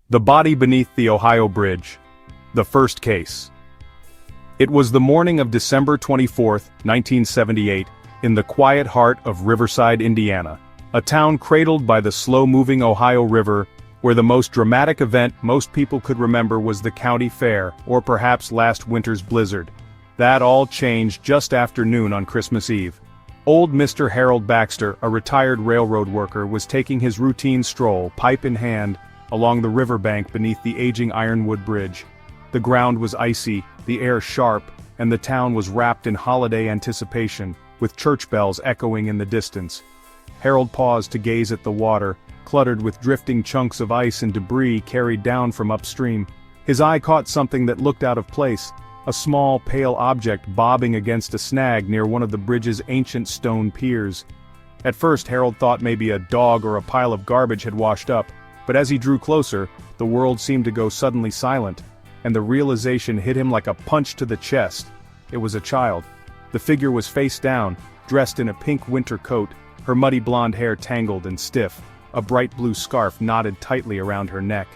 The body beneath the Ohio Bridge. The first case. It was the morning of December 24, 1978, in the quiet heart of Riverside, Indiana, a town cradled by the slow-moving Ohio River, where the most dramatic event most people could remember was the county fair, or perhaps last winter's blizzard. That all changed just after noon on Christmas Eve. Old Mr. Harold Baxter, a retired railroad worker, was taking his routine stroll, pipe in hand, along the riverbank beneath the aging ironwood bridge. The ground was icy, the air sharp, and the town was wrapped in holiday anticipation, with church bells echoing in the distance. Harold paused to gaze at the water, cluttered with drifting chunks of ice and debris carried down from upstream. His eye caught something that looked out of place, a small, pale object bobbing against a snag near one of the bridge's ancient stone piers. At first Harold thought maybe a dog or a pile of garbage had washed up, but as he drew closer, the world seemed to go suddenly silent, and the realization hit him like a punch to the chest. It was a child. The figure was face down, dressed in a pink winter coat, her muddy blonde hair tangled and stiff, a bright blue scarf knotted tightly around her neck.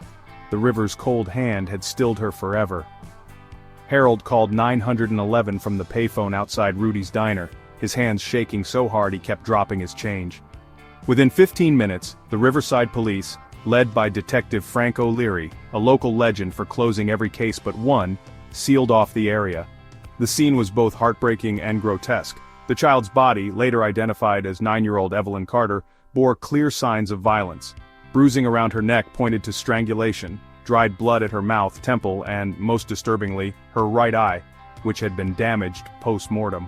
The river's cold hand had stilled her forever. Harold called 911 from the payphone outside Rudy's diner, his hands shaking so hard he kept dropping his change. Within 15 minutes, the Riverside Police, led by Detective Frank O'Leary, a local legend for closing every case but one, sealed off the area. The scene was both heartbreaking and grotesque. The child's body, later identified as 9-year-old Evelyn Carter, bore clear signs of violence. Bruising around her neck pointed to strangulation, dried blood at her mouth, temple, and, most disturbingly, her right eye, which had been damaged post-mortem.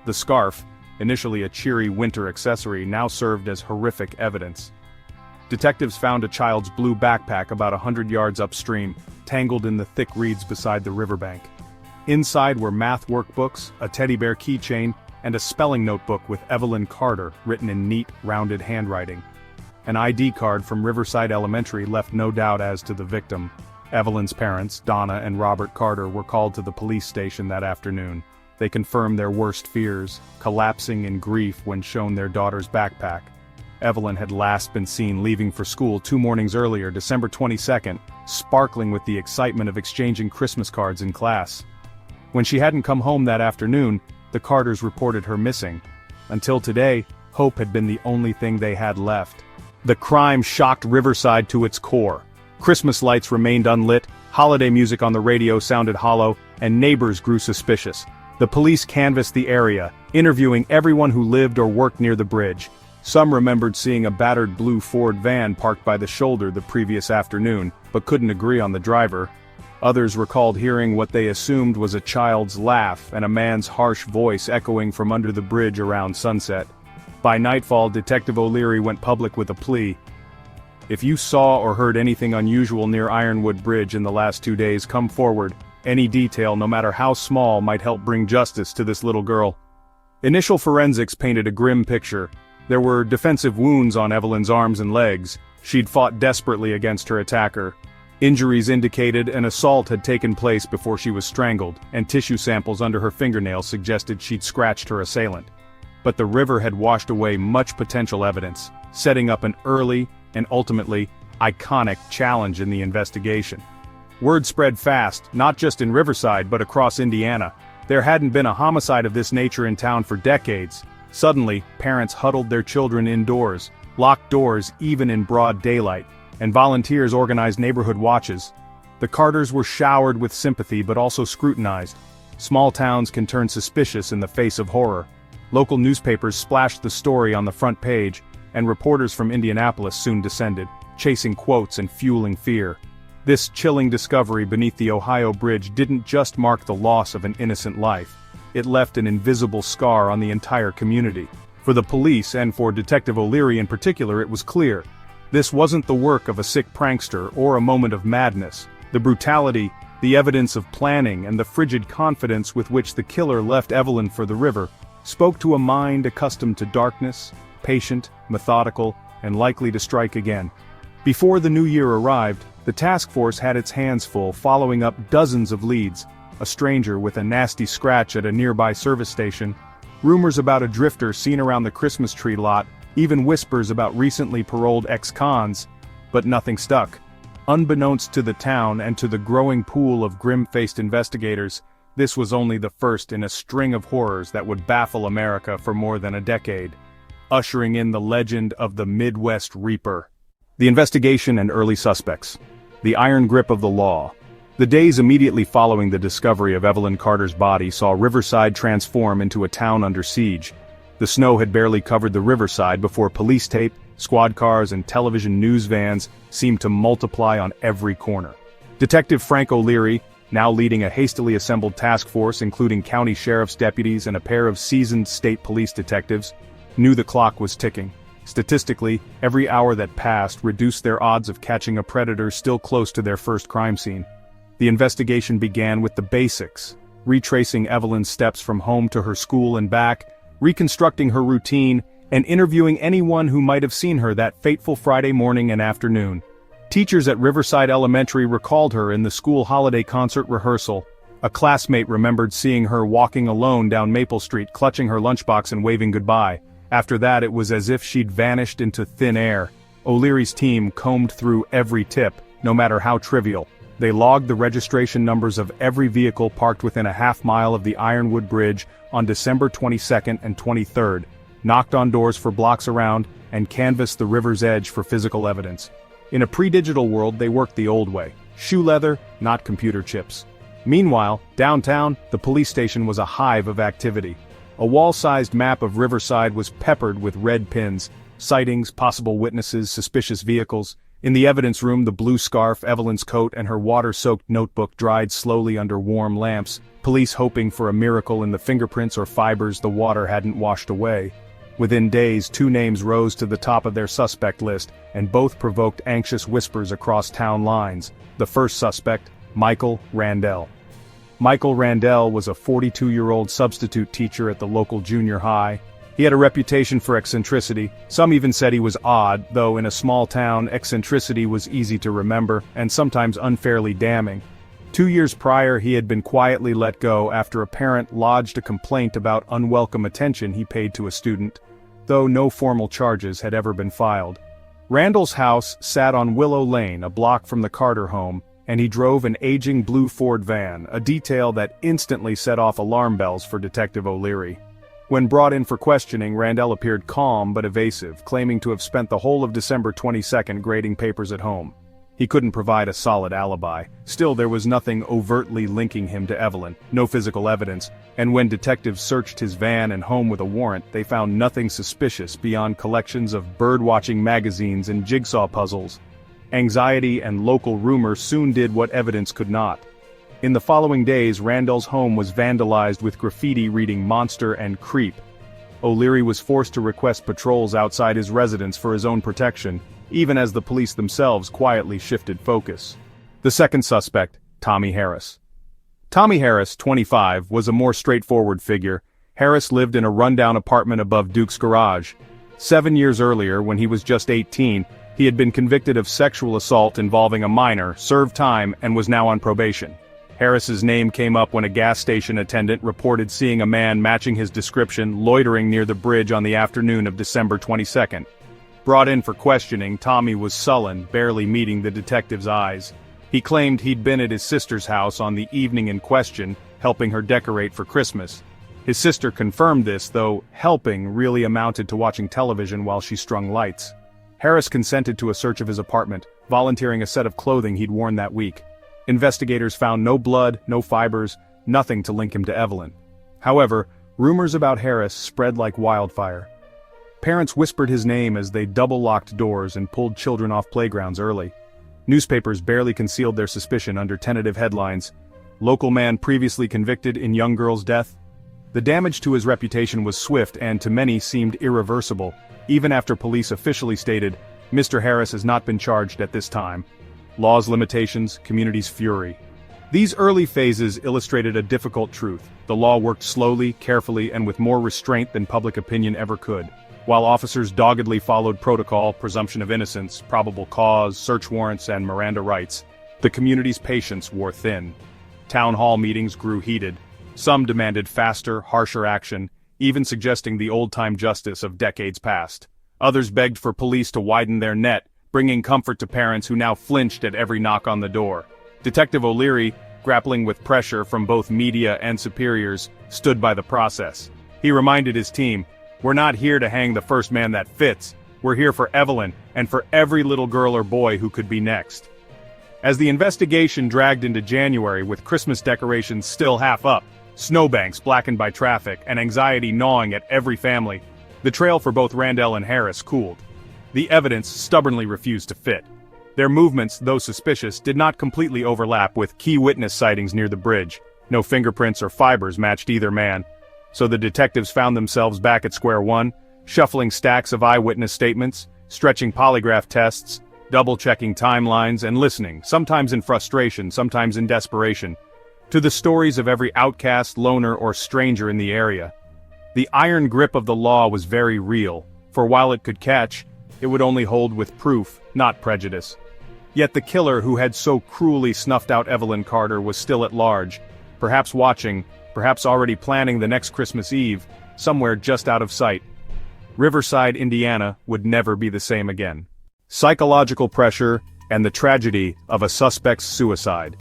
The scarf, initially a cheery winter accessory, now served as horrific evidence. Detectives found a child's blue backpack about 100 yards upstream, tangled in the thick reeds beside the riverbank. Inside were math workbooks, a teddy bear keychain, and a spelling notebook with Evelyn Carter written in neat, rounded handwriting. An ID card from Riverside Elementary left no doubt as to the victim. Evelyn's parents, Donna and Robert Carter, were called to the police station that afternoon. They confirmed their worst fears, collapsing in grief when shown their daughter's backpack. Evelyn had last been seen leaving for school 2 mornings earlier, December 22nd, sparkling with the excitement of exchanging Christmas cards in class. When she hadn't come home that afternoon, the Carters reported her missing. Until today, hope had been the only thing they had left. The crime shocked Riverside to its core. Christmas lights remained unlit, holiday music on the radio sounded hollow, and neighbors grew suspicious. The police canvassed the area, interviewing everyone who lived or worked near the bridge. Some remembered seeing a battered blue Ford van parked by the shoulder the previous afternoon, but couldn't agree on the driver. Others recalled hearing what they assumed was a child's laugh and a man's harsh voice echoing from under the bridge around sunset. By nightfall, Detective O'Leary went public with a plea. If you saw or heard anything unusual near Ironwood Bridge in the last 2 days, come forward. Any detail, no matter how small, might help bring justice to this little girl. Initial forensics painted a grim picture. There were defensive wounds on Evelyn's arms and legs. She'd fought desperately against her attacker. Injuries indicated an assault had taken place before she was strangled, and tissue samples under her fingernails suggested she'd scratched her assailant. But the river had washed away much potential evidence, setting up an early, and ultimately, iconic challenge in the investigation. Word spread fast, not just in Riverside but across Indiana. There hadn't been a homicide of this nature in town for decades. Suddenly, parents huddled their children indoors, locked doors even in broad daylight, and volunteers organized neighborhood watches. The Carters were showered with sympathy but also scrutinized. Small towns can turn suspicious in the face of horror. Local newspapers splashed the story on the front page, and reporters from Indianapolis soon descended, chasing quotes and fueling fear. This chilling discovery beneath the Ohio Bridge didn't just mark the loss of an innocent life. It left an invisible scar on the entire community. For the police, and for Detective O'Leary in particular, it was clear. This wasn't the work of a sick prankster or a moment of madness. The brutality, the evidence of planning, and the frigid confidence with which the killer left Evelyn for the river spoke to a mind accustomed to darkness, patient, methodical, and likely to strike again. Before the new year arrived, the task force had its hands full following up dozens of leads: a stranger with a nasty scratch at a nearby service station, rumors about a drifter seen around the Christmas tree lot, even whispers about recently paroled ex-cons, but nothing stuck. Unbeknownst to the town and to the growing pool of grim-faced investigators, this was only the first in a string of horrors that would baffle America for more than a decade, ushering in the legend of the Midwest Reaper. The investigation and early suspects. The iron grip of the law. The days immediately following the discovery of Evelyn Carter's body saw Riverside transform into a town under siege. The snow had barely covered the riverside before police tape, squad cars and television news vans seemed to multiply on every corner. Detective Frank O'Leary, now leading a hastily assembled task force including county sheriff's deputies and a pair of seasoned state police detectives, knew the clock was ticking. Statistically, every hour that passed reduced their odds of catching a predator still close to their first crime scene. The investigation began with the basics, retracing Evelyn's steps from home to her school and back, reconstructing her routine, and interviewing anyone who might have seen her that fateful Friday morning and afternoon. Teachers at Riverside Elementary recalled her in the school holiday concert rehearsal. A classmate remembered seeing her walking alone down Maple Street, clutching her lunchbox and waving goodbye. After that, it was as if she'd vanished into thin air. O'Leary's team combed through every tip, no matter how trivial. They logged the registration numbers of every vehicle parked within a half-mile of the Ironwood Bridge on December 22nd and 23rd, knocked on doors for blocks around, and canvassed the river's edge for physical evidence. In a pre-digital world, they worked the old way. Shoe leather, not computer chips. Meanwhile, downtown, the police station was a hive of activity. A wall-sized map of Riverside was peppered with red pins, sightings, possible witnesses, suspicious vehicles. In the evidence room, the blue scarf, Evelyn's coat, and her water-soaked notebook dried slowly under warm lamps, police hoping for a miracle in the fingerprints or fibers the water hadn't washed away. Within days, 2 names rose to the top of their suspect list, and both provoked anxious whispers across town lines. The first suspect, Michael Randell. Michael Randell was a 42-year-old substitute teacher at the local junior high. He had a reputation for eccentricity. Some even said he was odd, though in a small town, eccentricity was easy to remember, and sometimes unfairly damning. 2 years prior, he had been quietly let go after a parent lodged a complaint about unwelcome attention he paid to a student, though no formal charges had ever been filed. Randall's house sat on Willow Lane, a block from the Carter home, and he drove an aging blue Ford van, a detail that instantly set off alarm bells for Detective O'Leary. When brought in for questioning, Randell appeared calm but evasive, claiming to have spent the whole of December 22nd grading papers at home. He couldn't provide a solid alibi. Still, there was nothing overtly linking him to Evelyn, no physical evidence, and when detectives searched his van and home with a warrant, they found nothing suspicious beyond collections of bird-watching magazines and jigsaw puzzles. Anxiety and local rumor soon did what evidence could not. In the following days, Randall's home was vandalized with graffiti reading "Monster" and "Creep." O'Leary was forced to request patrols outside his residence for his own protection, even as the police themselves quietly shifted focus. The second suspect, Tommy Harris. Tommy Harris, 25, was a more straightforward figure. Harris lived in a rundown apartment above Duke's garage. 7 years earlier, when he was just 18, he had been convicted of sexual assault involving a minor, served time, and was now on probation. Harris's name came up when a gas station attendant reported seeing a man matching his description loitering near the bridge on the afternoon of December 22nd. Brought in for questioning, Tommy was sullen, barely meeting the detective's eyes. He claimed he'd been at his sister's house on the evening in question, helping her decorate for Christmas. His sister confirmed this, though helping really amounted to watching television while she strung lights. Harris consented to a search of his apartment, volunteering a set of clothing he'd worn that week. Investigators found no blood, no fibers, nothing to link him to Evelyn. However, rumors about Harris spread like wildfire. Parents whispered his name as they double-locked doors and pulled children off playgrounds early. Newspapers barely concealed their suspicion under tentative headlines. Local man previously convicted in young girl's death. The damage to his reputation was swift and to many seemed irreversible, even after police officially stated, "Mr. Harris has not been charged at this time." Law's limitations, community's fury. These early phases illustrated a difficult truth. The law worked slowly, carefully, and with more restraint than public opinion ever could. While officers doggedly followed protocol, presumption of innocence, probable cause, search warrants, and Miranda rights, the community's patience wore thin. Town hall meetings grew heated. Some demanded faster, harsher action, even suggesting the old-time justice of decades past. Others begged for police to widen their net, bringing comfort to parents who now flinched at every knock on the door. Detective O'Leary, grappling with pressure from both media and superiors, stood by the process. He reminded his team, "We're not here to hang the first man that fits. We're here for Evelyn, and for every little girl or boy who could be next." As the investigation dragged into January with Christmas decorations still half up, snowbanks blackened by traffic, and anxiety gnawing at every family, the trail for both Randell and Harris cooled. The evidence stubbornly refused to fit. Their movements, though suspicious, did not completely overlap with key witness sightings near the bridge. No fingerprints or fibers matched either man. So the detectives found themselves back at square one, shuffling stacks of eyewitness statements, stretching polygraph tests, double-checking timelines, and listening, sometimes in frustration, sometimes in desperation, to the stories of every outcast, loner, or stranger in the area. The iron grip of the law was very real, for while it could catch, it would only hold with proof, not prejudice. Yet the killer who had so cruelly snuffed out Evelyn Carter was still at large, perhaps watching, perhaps already planning the next Christmas Eve, somewhere just out of sight. Riverside, Indiana, would never be the same again. Psychological pressure, and the tragedy of a suspect's suicide.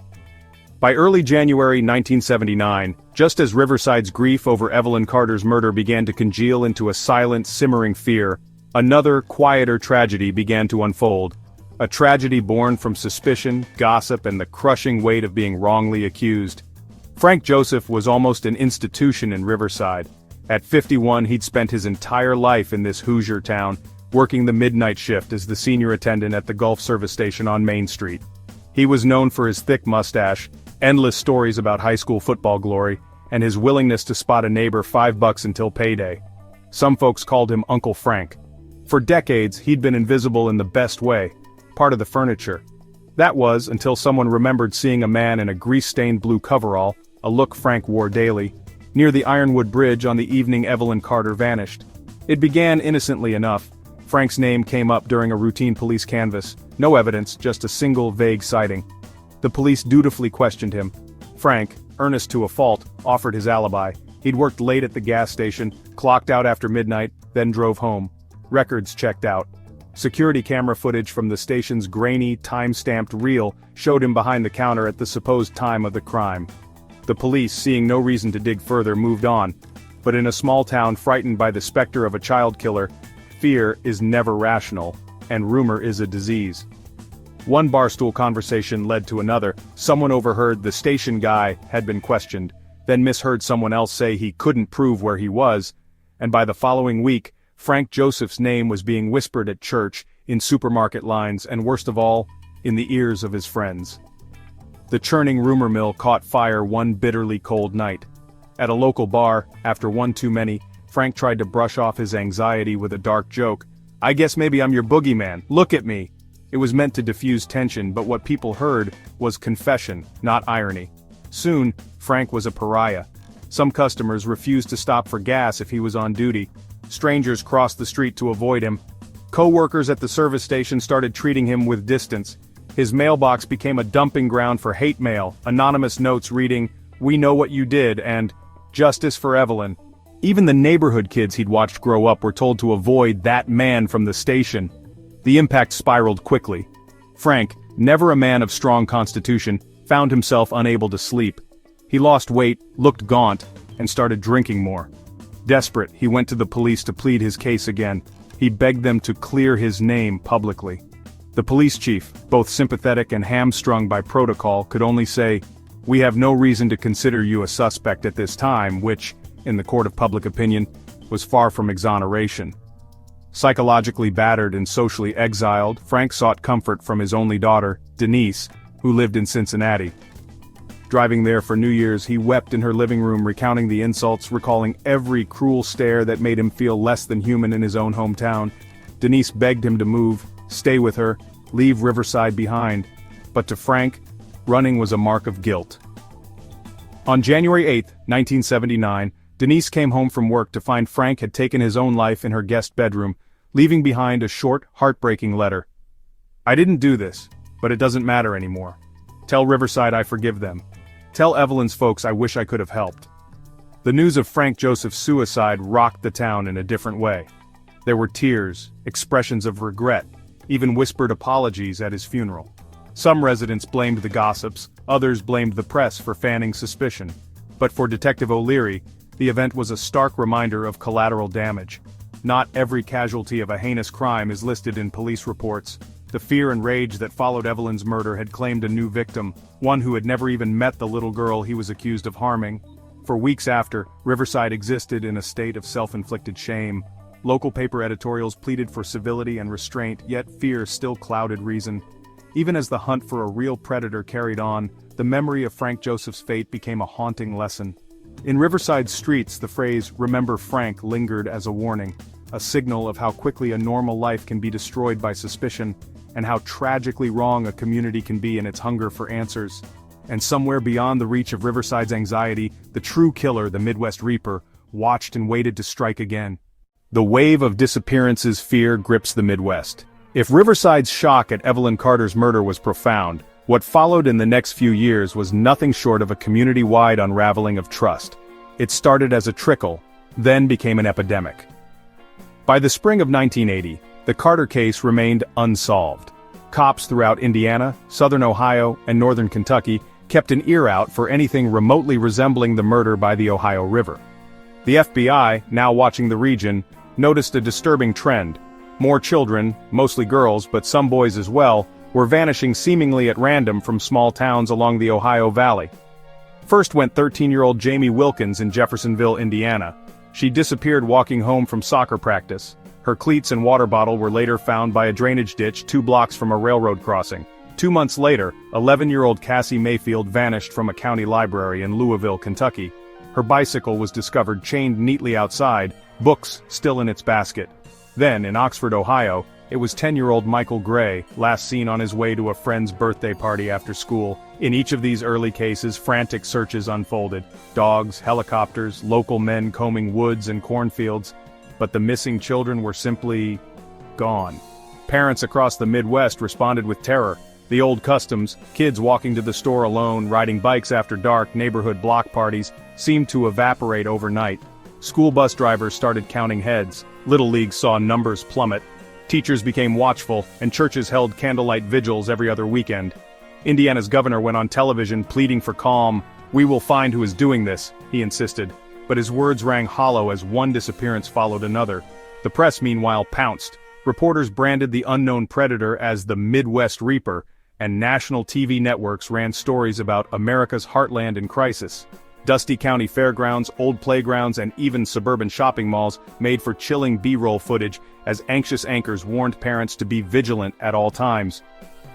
By early January 1979, just as Riverside's grief over Evelyn Carter's murder began to congeal into a silent, simmering fear, another, quieter tragedy began to unfold. A tragedy born from suspicion, gossip, and the crushing weight of being wrongly accused. Frank Joseph was almost an institution in Riverside. At 51, he'd spent his entire life in this Hoosier town, working the midnight shift as the senior attendant at the Gulf service station on Main Street. He was known for his thick mustache, endless stories about high school football glory, and his willingness to spot a neighbor $5 until payday. Some folks called him Uncle Frank. For decades, he'd been invisible in the best way, part of the furniture. That was until someone remembered seeing a man in a grease-stained blue coverall, a look Frank wore daily, near the Ironwood Bridge on the evening Evelyn Carter vanished. It began innocently enough. Frank's name came up during a routine police canvass. No evidence, just a single vague sighting. The police dutifully questioned him. Frank, earnest to a fault, offered his alibi. He'd worked late at the gas station, clocked out after midnight, then drove home. Records checked out. Security camera footage from the station's grainy, time-stamped reel showed him behind the counter at the supposed time of the crime. The police, seeing no reason to dig further, moved on. But in a small town frightened by the specter of a child killer, fear is never rational, and rumor is a disease. One barstool conversation led to another. Someone overheard the station guy had been questioned, then misheard someone else say he couldn't prove where he was, and by the following week, Frank Joseph's name was being whispered at church, in supermarket lines, and worst of all, in the ears of his friends. The churning rumor mill caught fire one bitterly cold night. At a local bar, after one too many, Frank tried to brush off his anxiety with a dark joke. "I guess maybe I'm your boogeyman, look at me." It was meant to diffuse tension, but what people heard was confession, not irony. Soon, Frank was a pariah. Some customers refused to stop for gas if he was on duty. Strangers crossed the street to avoid him. Co-workers at the service station started treating him with distance. His mailbox became a dumping ground for hate mail, anonymous notes reading, "We know what you did," and "Justice for Evelyn." Even the neighborhood kids he'd watched grow up were told to avoid that man from the station. The impact spiraled quickly. Frank, never a man of strong constitution, found himself unable to sleep. He lost weight, looked gaunt, and started drinking more. Desperate, he went to the police to plead his case again. He begged them to clear his name publicly. The police chief, both sympathetic and hamstrung by protocol, could only say, "We have no reason to consider you a suspect at this time," which, in the court of public opinion, was far from exoneration. Psychologically battered and socially exiled, Frank sought comfort from his only daughter, Denise, who lived in Cincinnati. Driving there for New Year's, he wept in her living room, recounting the insults, recalling every cruel stare that made him feel less than human in his own hometown. Denise begged him to move, stay with her, leave Riverside behind. But to Frank, running was a mark of guilt. On January 8, 1979, Denise came home from work to find Frank had taken his own life in her guest bedroom, leaving behind a short, heartbreaking letter. "I didn't do this, but it doesn't matter anymore. Tell Riverside I forgive them. Tell Evelyn's folks I wish I could have helped." The news of Frank Joseph's suicide rocked the town in a different way. There were tears, expressions of regret, even whispered apologies at his funeral. Some residents blamed the gossips, others blamed the press for fanning suspicion. But for Detective O'Leary, the event was a stark reminder of collateral damage. Not every casualty of a heinous crime is listed in police reports. The fear and rage that followed Evelyn's murder had claimed a new victim, one who had never even met the little girl he was accused of harming. For weeks after, Riverside existed in a state of self-inflicted shame. Local paper editorials pleaded for civility and restraint, yet fear still clouded reason. Even as the hunt for a real predator carried on, the memory of Frank Joseph's fate became a haunting lesson. In Riverside streets, the phrase, "Remember Frank," lingered as a warning, a signal of how quickly a normal life can be destroyed by suspicion, and how tragically wrong a community can be in its hunger for answers. And somewhere beyond the reach of Riverside's anxiety, the true killer, the Midwest Reaper, watched and waited to strike again. The wave of disappearances fear grips the Midwest. If Riverside's shock at Evelyn Carter's murder was profound, what followed in the next few years was nothing short of a community-wide unraveling of trust. It started as a trickle, then became an epidemic. By the spring of 1980, the Carter case remained unsolved. Cops throughout Indiana, southern Ohio, and northern Kentucky kept an ear out for anything remotely resembling the murder by the Ohio River. The FBI, now watching the region, noticed a disturbing trend. More children, mostly girls but some boys as well, were vanishing seemingly at random from small towns along the Ohio Valley. First went 13-year-old Jamie Wilkins in Jeffersonville, Indiana. She disappeared walking home from soccer practice. Her cleats and water bottle were later found by a drainage ditch 2 blocks from a railroad crossing. 2 months later, 11-year-old Cassie Mayfield vanished from a county library in Louisville, Kentucky. Her bicycle was discovered chained neatly outside, books still in its basket. Then, in Oxford, Ohio, it was 10-year-old Michael Gray, last seen on his way to a friend's birthday party after school. In each of these early cases, frantic searches unfolded. Dogs, helicopters, local men combing woods and cornfields. But the missing children were simply gone. Parents across the Midwest responded with terror. The old customs, kids walking to the store alone, riding bikes after dark, neighborhood block parties, seemed to evaporate overnight. School bus drivers started counting heads. Little leagues saw numbers plummet. Teachers became watchful, and churches held candlelight vigils every other weekend. Indiana's governor went on television pleading for calm. "We will find who is doing this," he insisted. But his words rang hollow as one disappearance followed another. The press meanwhile pounced. Reporters branded the unknown predator as the Midwest Reaper, and national TV networks ran stories about America's heartland in crisis. Dusty county fairgrounds, old playgrounds, and even suburban shopping malls made for chilling B-roll footage as anxious anchors warned parents to be vigilant at all times.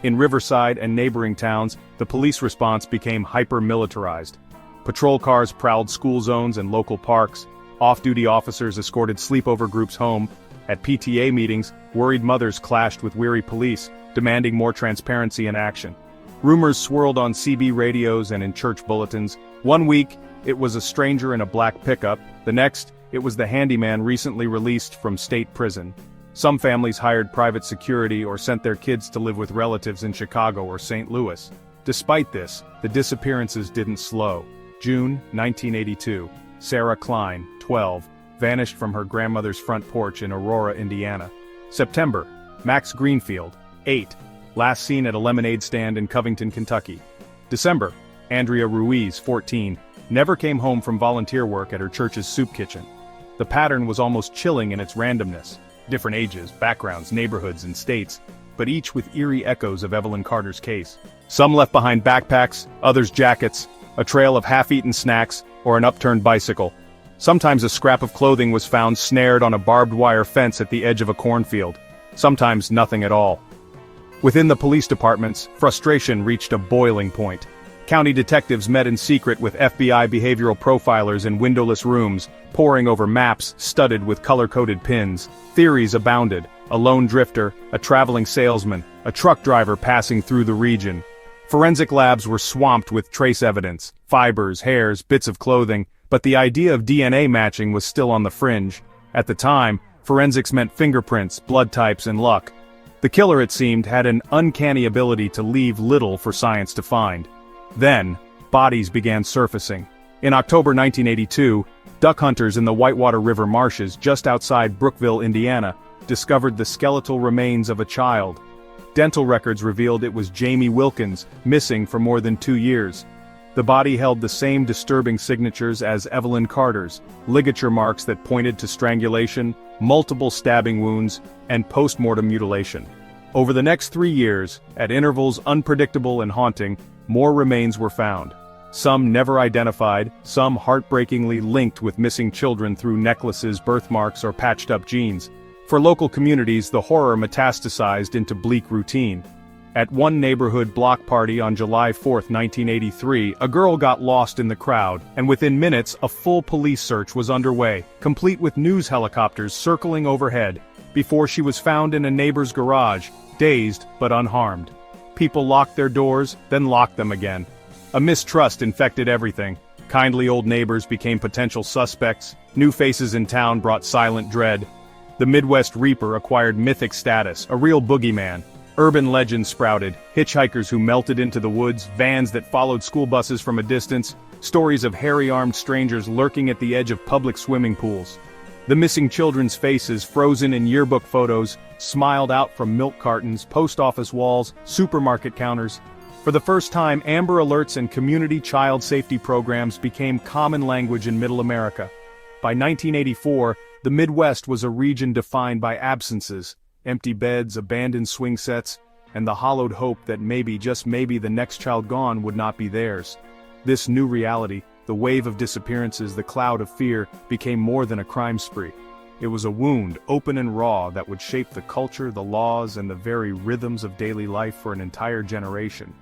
In Riverside and neighboring towns, the police response became hyper-militarized. Patrol cars prowled school zones and local parks. Off-duty officers escorted sleepover groups home. At PTA meetings, worried mothers clashed with weary police, demanding more transparency and action. Rumors swirled on CB radios and in church bulletins. One week, it was a stranger in a black pickup. The next, it was the handyman recently released from state prison. Some families hired private security or sent their kids to live with relatives in Chicago or St. Louis. Despite this, the disappearances didn't slow. June 1982, Sarah Klein, 12, vanished from her grandmother's front porch in Aurora, Indiana. September, Max Greenfield, 8, last seen at a lemonade stand in Covington, Kentucky. December, Andrea Ruiz, 14, never came home from volunteer work at her church's soup kitchen. The pattern was almost chilling in its randomness. Different ages, backgrounds, neighborhoods, and states, but each with eerie echoes of Evelyn Carter's case. Some left behind backpacks, others jackets, a trail of half-eaten snacks, or an upturned bicycle. Sometimes a scrap of clothing was found snared on a barbed wire fence at the edge of a cornfield. Sometimes nothing at all. Within the police departments, frustration reached a boiling point. County detectives met in secret with FBI behavioral profilers in windowless rooms, poring over maps studded with color-coded pins. Theories abounded: a lone drifter, a traveling salesman, a truck driver passing through the region. Forensic labs were swamped with trace evidence, fibers, hairs, bits of clothing, but the idea of DNA matching was still on the fringe. At the time, forensics meant fingerprints, blood types, and luck. The killer, it seemed, had an uncanny ability to leave little for science to find. Then, bodies began surfacing. In October 1982, duck hunters in the Whitewater River marshes just outside Brookville, Indiana, discovered the skeletal remains of a child. Dental records revealed it was Jamie Wilkins, missing for more than 2 years. The body held the same disturbing signatures as Evelyn Carter's, ligature marks that pointed to strangulation, multiple stabbing wounds, and post-mortem mutilation. Over the next 3 years, at intervals unpredictable and haunting, more remains were found. Some never identified, some heartbreakingly linked with missing children through necklaces, birthmarks, or patched-up jeans. For local communities, the horror metastasized into bleak routine. At one neighborhood block party on July 4, 1983, a girl got lost in the crowd, and within minutes a full police search was underway, complete with news helicopters circling overhead, before she was found in a neighbor's garage, dazed but unharmed. People locked their doors, then locked them again. A mistrust infected everything. Kindly old neighbors became potential suspects, new faces in town brought silent dread. The Midwest Reaper acquired mythic status, a real boogeyman. Urban legends sprouted, hitchhikers who melted into the woods, vans that followed school buses from a distance, stories of hairy-armed strangers lurking at the edge of public swimming pools. The missing children's faces, frozen in yearbook photos, smiled out from milk cartons, post office walls, supermarket counters. For the first time, Amber Alerts and community child safety programs became common language in Middle America. By 1984, the Midwest was a region defined by absences, empty beds, abandoned swing sets, and the hollowed hope that maybe, just maybe, the next child gone would not be theirs. This new reality, the wave of disappearances, the cloud of fear, became more than a crime spree. It was a wound, open and raw, that would shape the culture, the laws, and the very rhythms of daily life for an entire generation.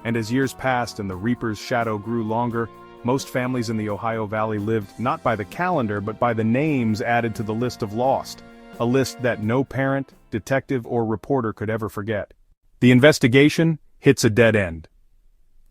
And as years passed and the Reaper's shadow grew longer, most families in the Ohio Valley lived not by the calendar but by the names added to the list of lost, a list that no parent, detective, or reporter could ever forget. The investigation hits a dead end.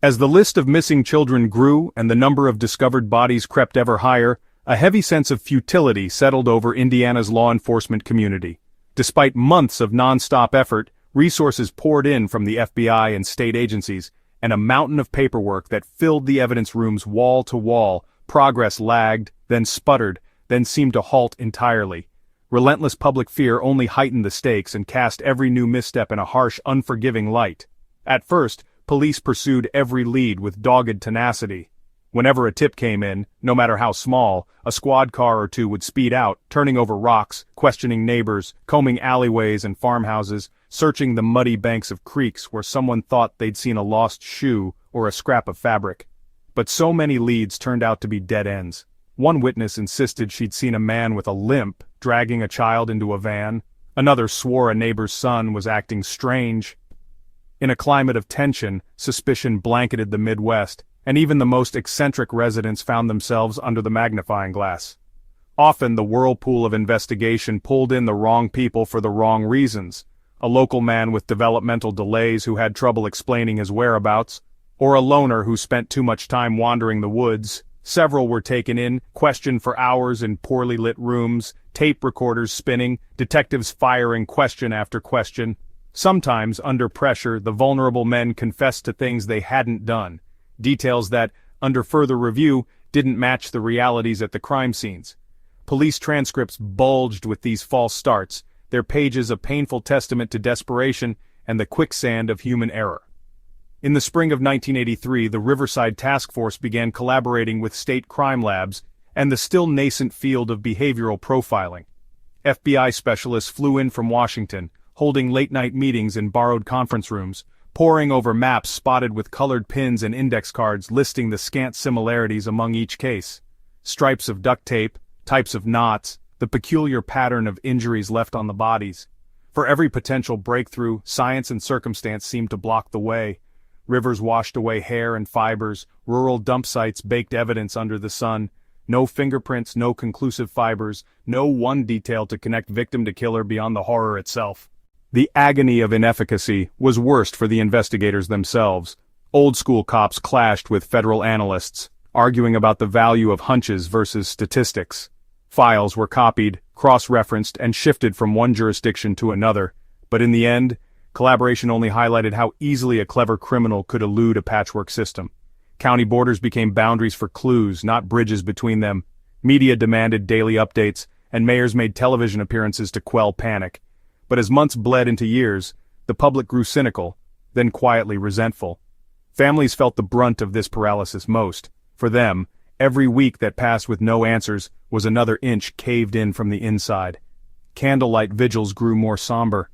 As the list of missing children grew and the number of discovered bodies crept ever higher, a heavy sense of futility settled over Indiana's law enforcement community. Despite months of non-stop effort, resources poured in from the FBI and state agencies, and a mountain of paperwork that filled the evidence rooms wall to wall. Progress lagged, then sputtered, then seemed to halt entirely. Relentless public fear only heightened the stakes and cast every new misstep in a harsh, unforgiving light. At first, police pursued every lead with dogged tenacity. Whenever a tip came in, no matter how small, a squad car or two would speed out, turning over rocks, questioning neighbors, combing alleyways and farmhouses, searching the muddy banks of creeks where someone thought they'd seen a lost shoe or a scrap of fabric. But so many leads turned out to be dead ends. One witness insisted she'd seen a man with a limp dragging a child into a van. Another swore a neighbor's son was acting strange. In a climate of tension, suspicion blanketed the Midwest, and even the most eccentric residents found themselves under the magnifying glass. Often the whirlpool of investigation pulled in the wrong people for the wrong reasons. A local man with developmental delays who had trouble explaining his whereabouts, or a loner who spent too much time wandering the woods. Several were taken in, questioned for hours in poorly lit rooms, tape recorders spinning, detectives firing question after question. Sometimes, under pressure, the vulnerable men confessed to things they hadn't done, details that, under further review, didn't match the realities at the crime scenes. Police transcripts bulged with these false starts, their pages a painful testament to desperation and the quicksand of human error. In the spring of 1983, the Riverside Task Force began collaborating with state crime labs and the still nascent field of behavioral profiling. FBI specialists flew in from Washington, holding late-night meetings in borrowed conference rooms, poring over maps spotted with colored pins and index cards listing the scant similarities among each case. Stripes of duct tape, types of knots, the peculiar pattern of injuries left on the bodies. For every potential breakthrough, science and circumstance seemed to block the way. Rivers washed away hair and fibers, rural dump sites baked evidence under the sun. No fingerprints, no conclusive fibers, no one detail to connect victim to killer beyond the horror itself. The agony of inefficacy was worst for the investigators themselves. Old-school cops clashed with federal analysts, arguing about the value of hunches versus statistics. Files were copied, cross-referenced, and shifted from one jurisdiction to another, but in the end, collaboration only highlighted how easily a clever criminal could elude a patchwork system. County borders became boundaries for clues, not bridges between them. Media demanded daily updates, and mayors made television appearances to quell panic. But as months bled into years, The public grew cynical, then quietly resentful. Families felt the brunt of this paralysis most. For them, every week that passed with no answers was another inch caved in from the inside. Candlelight vigils grew more somber.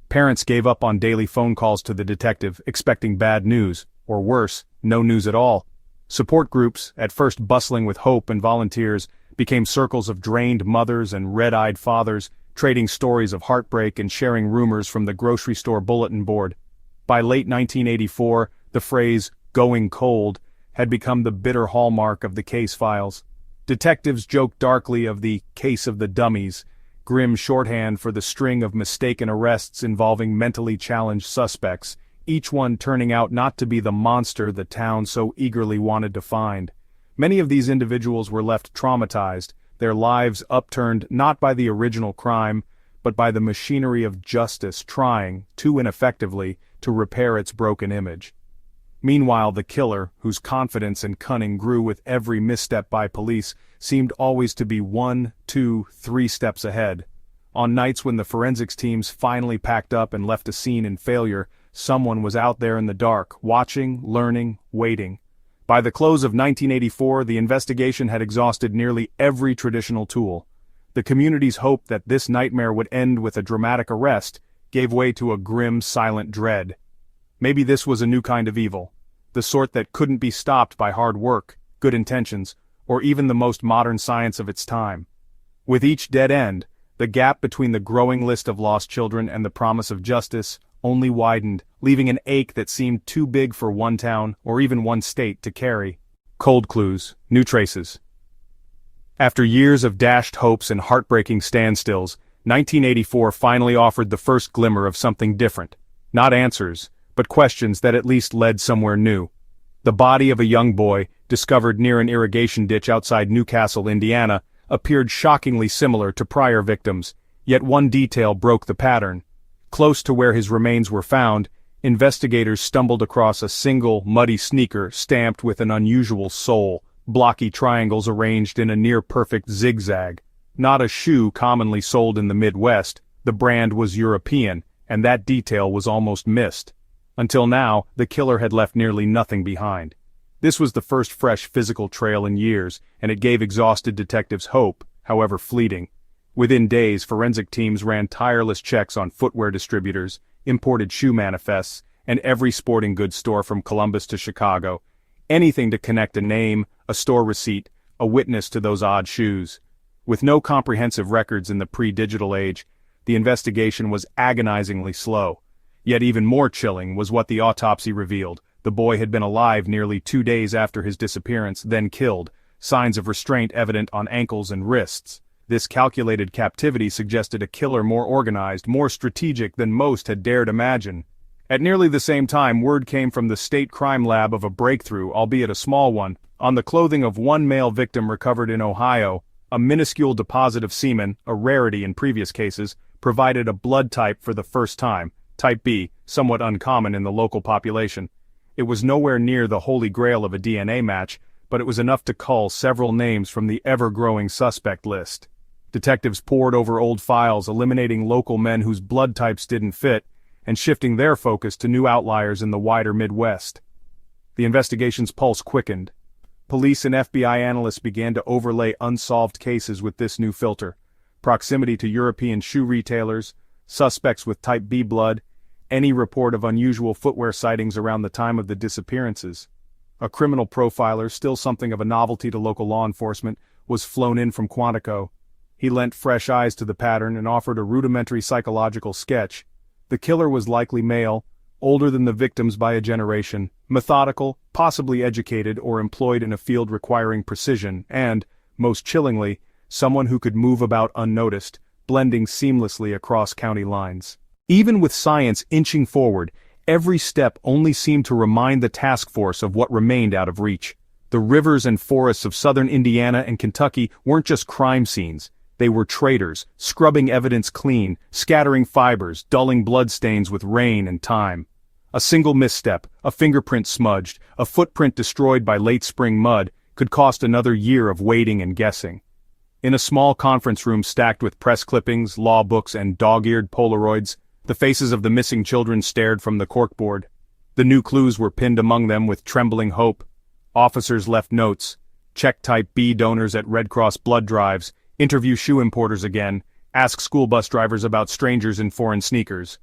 Parents gave up on daily phone calls to the detective, expecting bad news, or worse, no news at all. Support groups, at first bustling with hope and volunteers, became circles of drained mothers and red-eyed fathers, trading stories of heartbreak and sharing rumors from the grocery store bulletin board. By late 1984, the phrase, "going cold," had become the bitter hallmark of the case files. Detectives joked darkly of the "case of the dummies," grim shorthand for the string of mistaken arrests involving mentally challenged suspects, each one turning out not to be the monster the town so eagerly wanted to find. Many of these individuals were left traumatized, their lives upturned not by the original crime, but by the machinery of justice trying, too ineffectively, to repair its broken image. Meanwhile, the killer, whose confidence and cunning grew with every misstep by police, seemed always to be 1, 2, 3 steps ahead. On nights when the forensics teams finally packed up and left a scene in failure, someone was out there in the dark, watching, learning, waiting. By the close of 1984, the investigation had exhausted nearly every traditional tool. The community's hope that this nightmare would end with a dramatic arrest gave way to a grim, silent dread. Maybe this was a new kind of evil, the sort that couldn't be stopped by hard work, good intentions, or even the most modern science of its time. With each dead end, the gap between the growing list of lost children and the promise of justice only widened, leaving an ache that seemed too big for one town or even one state to carry. Cold clues, new traces. After years of dashed hopes and heartbreaking standstills, 1984 finally offered the first glimmer of something different. Not answers, but questions that at least led somewhere new. The body of a young boy, discovered near an irrigation ditch outside Newcastle, Indiana, appeared shockingly similar to prior victims, yet one detail broke the pattern. Close to where his remains were found, investigators stumbled across a single, muddy sneaker stamped with an unusual sole, blocky triangles arranged in a near-perfect zigzag. Not a shoe commonly sold in the Midwest, the brand was European, and that detail was almost missed. Until now, the killer had left nearly nothing behind. This was the first fresh physical trail in years, and it gave exhausted detectives hope, however fleeting. Within days, forensic teams ran tireless checks on footwear distributors, imported shoe manifests, and every sporting goods store from Columbus to Chicago. Anything to connect a name, a store receipt, a witness to those odd shoes. With no comprehensive records in the pre-digital age, the investigation was agonizingly slow. Yet even more chilling was what the autopsy revealed. The boy had been alive nearly 2 days after his disappearance, then killed, signs of restraint evident on ankles and wrists. This calculated captivity suggested a killer more organized, more strategic than most had dared imagine. At nearly the same time, word came from the state crime lab of a breakthrough, albeit a small one, on the clothing of one male victim recovered in Ohio. A minuscule deposit of semen, a rarity in previous cases, provided a blood type for the first time, type B, somewhat uncommon in the local population. It was nowhere near the holy grail of a DNA match, but it was enough to cull several names from the ever-growing suspect list. Detectives pored over old files, eliminating local men whose blood types didn't fit, and shifting their focus to new outliers in the wider Midwest. The investigation's pulse quickened. Police and FBI analysts began to overlay unsolved cases with this new filter. Proximity to European shoe retailers, suspects with type B blood, any report of unusual footwear sightings around the time of the disappearances. A criminal profiler, still something of a novelty to local law enforcement, was flown in from Quantico. He lent fresh eyes to the pattern and offered a rudimentary psychological sketch. The killer was likely male, older than the victims by a generation, methodical, possibly educated or employed in a field requiring precision, and, most chillingly, someone who could move about unnoticed, blending seamlessly across county lines. Even with science inching forward, every step only seemed to remind the task force of what remained out of reach. The rivers and forests of southern Indiana and Kentucky weren't just crime scenes. They were traitors, scrubbing evidence clean, scattering fibers, dulling bloodstains with rain and time. A single misstep, a fingerprint smudged, a footprint destroyed by late spring mud, could cost another year of waiting and guessing. In a small conference room stacked with press clippings, law books, and dog-eared Polaroids, The faces of the missing children stared from the corkboard. The new clues were pinned among them with trembling hope. Officers left notes. Check type B donors at Red Cross blood drives, interview shoe importers again, ask school bus drivers about strangers in foreign sneakers.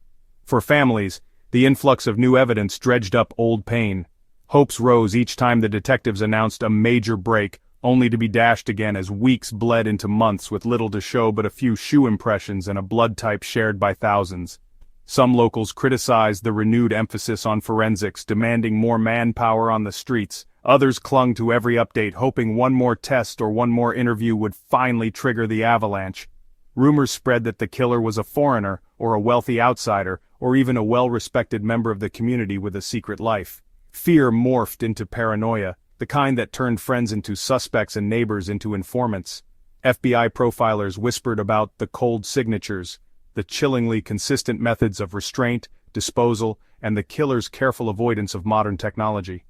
For families, the influx of new evidence dredged up old pain. Hopes rose each time the detectives announced a major break, only to be dashed again as weeks bled into months with little to show but a few shoe impressions and a blood type shared by thousands. Some locals criticized the renewed emphasis on forensics, demanding more manpower on the streets. Others clung to every update, hoping one more test or one more interview would finally trigger the avalanche. Rumors spread that the killer was a foreigner, or a wealthy outsider, or even a well-respected member of the community with a secret life. Fear morphed into paranoia, the kind that turned friends into suspects and neighbors into informants. FBI profilers whispered about the cold signatures, the chillingly consistent methods of restraint, disposal, and the killer's careful avoidance of modern technology.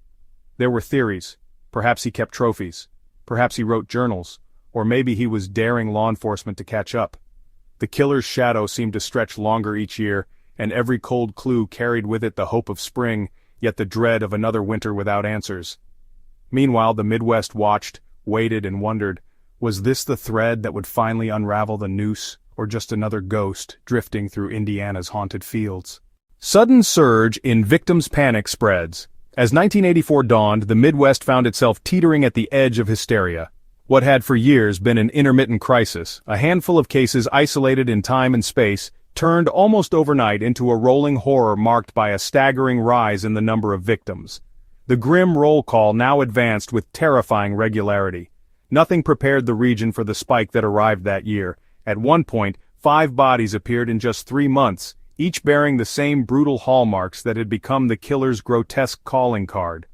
There were theories. Perhaps he kept trophies. Perhaps he wrote journals. Or maybe he was daring law enforcement to catch up. The killer's shadow seemed to stretch longer each year, and every cold clue carried with it the hope of spring, yet the dread of another winter without answers. Meanwhile, the Midwest watched, waited, and wondered, was this the thread that would finally unravel the noose, or just another ghost drifting through Indiana's haunted fields? Sudden surge in victims' panic spreads. As 1984 dawned, the Midwest found itself teetering at the edge of hysteria. What had for years been an intermittent crisis, a handful of cases isolated in time and space, turned almost overnight into a rolling horror marked by a staggering rise in the number of victims. The grim roll call now advanced with terrifying regularity. Nothing prepared the region for the spike that arrived that year. At one point, 5 bodies appeared in just 3 months, each bearing the same brutal hallmarks that had become the killer's grotesque calling card.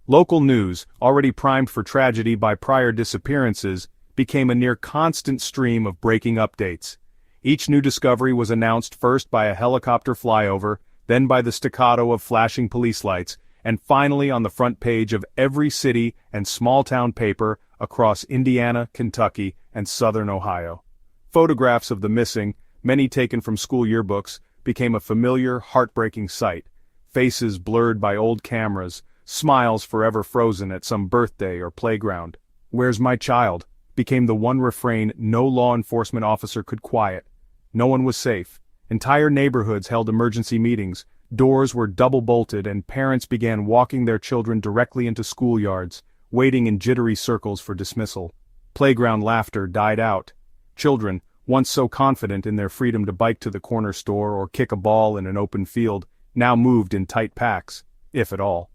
Local news, already primed for tragedy by prior disappearances, became a near constant stream of breaking updates. Each new discovery was announced first by a helicopter flyover, then by the staccato of flashing police lights, and finally on the front page of every city and small-town paper across Indiana, Kentucky, and southern Ohio. Photographs of the missing, many taken from school yearbooks, became a familiar, heartbreaking sight. Faces blurred by old cameras, smiles forever frozen at some birthday or playground. "Where's my child?" became the one refrain no law enforcement officer could quiet. No one was safe. Entire neighborhoods held emergency meetings, doors were double-bolted, and parents began walking their children directly into schoolyards, waiting in jittery circles for dismissal. Playground laughter died out. Children, once so confident in their freedom to bike to the corner store or kick a ball in an open field, now moved in tight packs, if at all.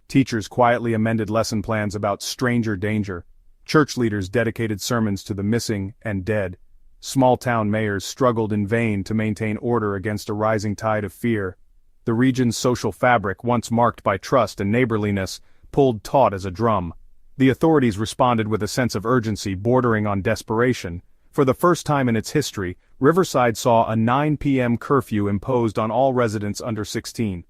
Teachers quietly amended lesson plans about stranger danger. Church leaders dedicated sermons to the missing and dead. Small-town mayors struggled in vain to maintain order against a rising tide of fear. The region's social fabric, once marked by trust and neighborliness, pulled taut as a drum. The authorities responded with a sense of urgency bordering on desperation. For the first time in its history, Riverside saw a 9 p.m. curfew imposed on all residents under 16.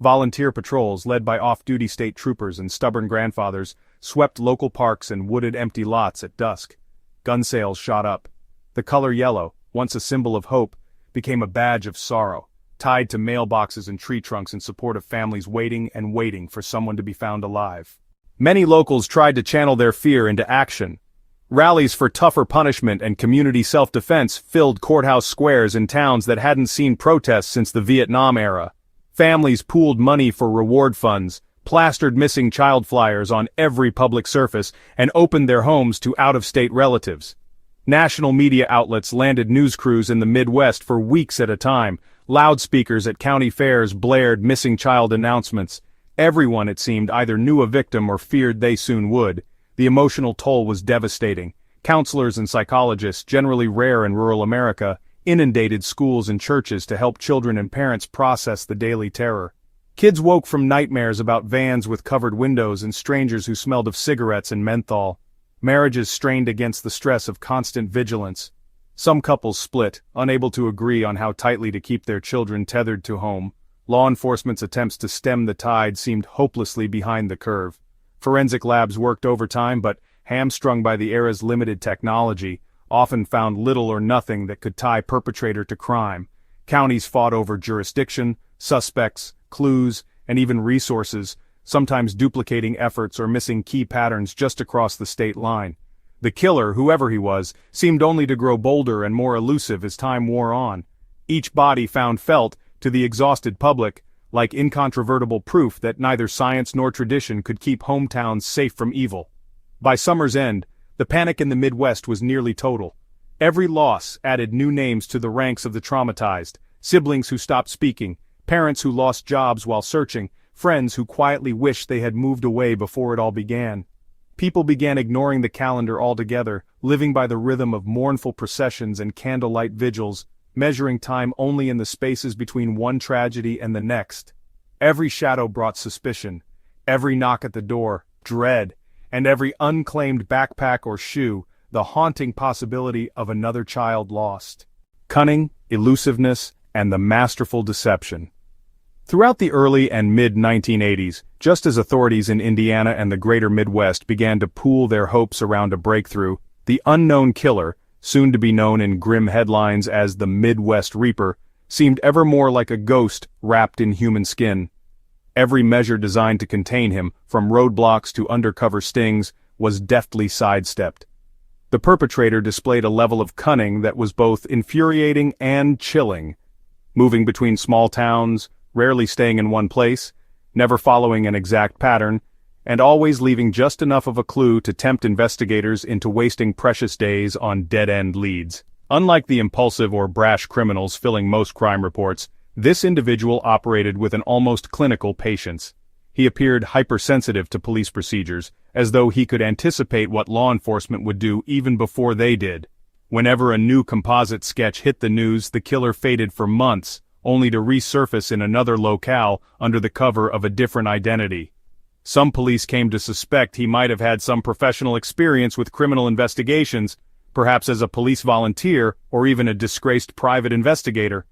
Volunteer patrols, led by off-duty state troopers and stubborn grandfathers, swept local parks and wooded empty lots at dusk. Gun sales shot up. The color yellow, once a symbol of hope, became a badge of sorrow, tied to mailboxes and tree trunks in support of families waiting and waiting for someone to be found alive. Many locals tried to channel their fear into action. Rallies for tougher punishment and community self-defense filled courthouse squares in towns that hadn't seen protests since the Vietnam era. Families pooled money for reward funds, plastered missing child flyers on every public surface, and opened their homes to out-of-state relatives. National media outlets landed news crews in the Midwest for weeks at a time. Loudspeakers at county fairs blared missing child announcements. Everyone, it seemed, either knew a victim or feared they soon would. The emotional toll was devastating. Counselors and psychologists, generally rare in rural America, inundated schools and churches to help children and parents process the daily terror. Kids woke from nightmares about vans with covered windows and strangers who smelled of cigarettes and menthol. Marriages strained against the stress of constant vigilance. Some couples split, unable to agree on how tightly to keep their children tethered to home. Law enforcement's attempts to stem the tide seemed hopelessly behind the curve. Forensic labs worked overtime, but, hamstrung by the era's limited technology, often found little or nothing that could tie perpetrator to crime. Counties fought over jurisdiction, suspects, clues, and even resources, sometimes duplicating efforts or missing key patterns just across the state line. The killer, whoever he was, seemed only to grow bolder and more elusive as time wore on. Each body found felt, to the exhausted public, like incontrovertible proof that neither science nor tradition could keep hometowns safe from evil. By summer's end, the panic in the Midwest was nearly total. Every loss added new names to the ranks of the traumatized: siblings who stopped speaking, parents who lost jobs while searching, friends who quietly wished they had moved away before it all began. People began ignoring the calendar altogether, living by the rhythm of mournful processions and candlelight vigils, measuring time only in the spaces between one tragedy and the next. Every shadow brought suspicion, every knock at the door, dread, and every unclaimed backpack or shoe, the haunting possibility of another child lost. Cunning, elusiveness, and the masterful deception. Throughout the early and mid-1980s, just as authorities in Indiana and the greater Midwest began to pool their hopes around a breakthrough, the unknown killer, soon to be known in grim headlines as the Midwest Reaper, seemed ever more like a ghost wrapped in human skin. Every measure designed to contain him, from roadblocks to undercover stings, was deftly sidestepped. The perpetrator displayed a level of cunning that was both infuriating and chilling. Moving between small towns, rarely staying in one place, never following an exact pattern, and always leaving just enough of a clue to tempt investigators into wasting precious days on dead-end leads. Unlike the impulsive or brash criminals filling most crime reports, this individual operated with an almost clinical patience. He appeared hypersensitive to police procedures, as though he could anticipate what law enforcement would do even before they did. Whenever a new composite sketch hit the news, the killer faded for months, only to resurface in another locale under the cover of a different identity. Some police came to suspect he might have had some professional experience with criminal investigations, perhaps as a police volunteer or even a disgraced private investigator.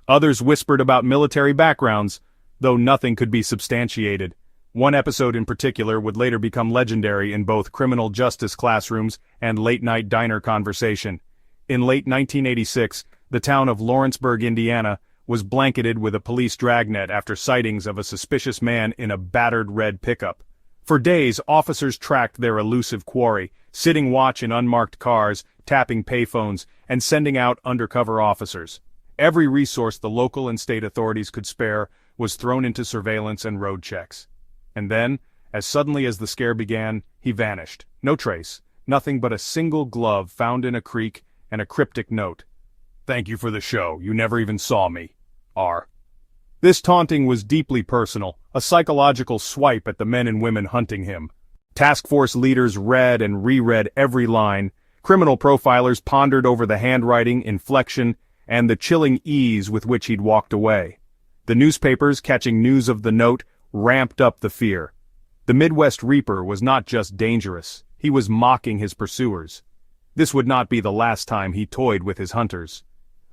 Others whispered about military backgrounds, though nothing could be substantiated. One episode in particular would later become legendary in both criminal justice classrooms and late-night diner conversation. In late 1986, the town of Lawrenceburg, Indiana, was blanketed with a police dragnet after sightings of a suspicious man in a battered red pickup. For days, officers tracked their elusive quarry, sitting watch in unmarked cars, tapping payphones, and sending out undercover officers. Every resource the local and state authorities could spare was thrown into surveillance and road checks. And then, as suddenly as the scare began, he vanished. No trace, nothing but a single glove found in a creek and a cryptic note. "Thank you for the show, you never even saw me. R." This taunting was deeply personal, a psychological swipe at the men and women hunting him. Task force leaders read and reread every line, criminal profilers pondered over the handwriting, inflection, and the chilling ease with which he'd walked away. The newspapers, catching news of the note, ramped up the fear. The Midwest Reaper was not just dangerous, he was mocking his pursuers. This would not be the last time he toyed with his hunters.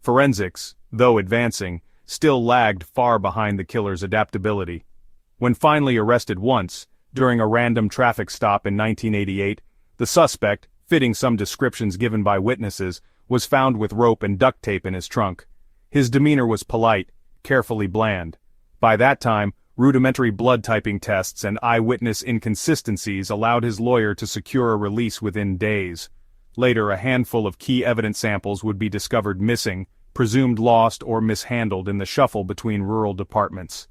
Forensics, though advancing, still lagged far behind the killer's adaptability. When finally arrested once, during a random traffic stop in 1988, the suspect, fitting some descriptions given by witnesses, was found with rope and duct tape in his trunk. His demeanor was polite, carefully bland. By that time, rudimentary blood typing tests and eyewitness inconsistencies allowed his lawyer to secure a release within days. Later, a handful of key evidence samples would be discovered missing, presumed lost or mishandled in the shuffle between rural departments.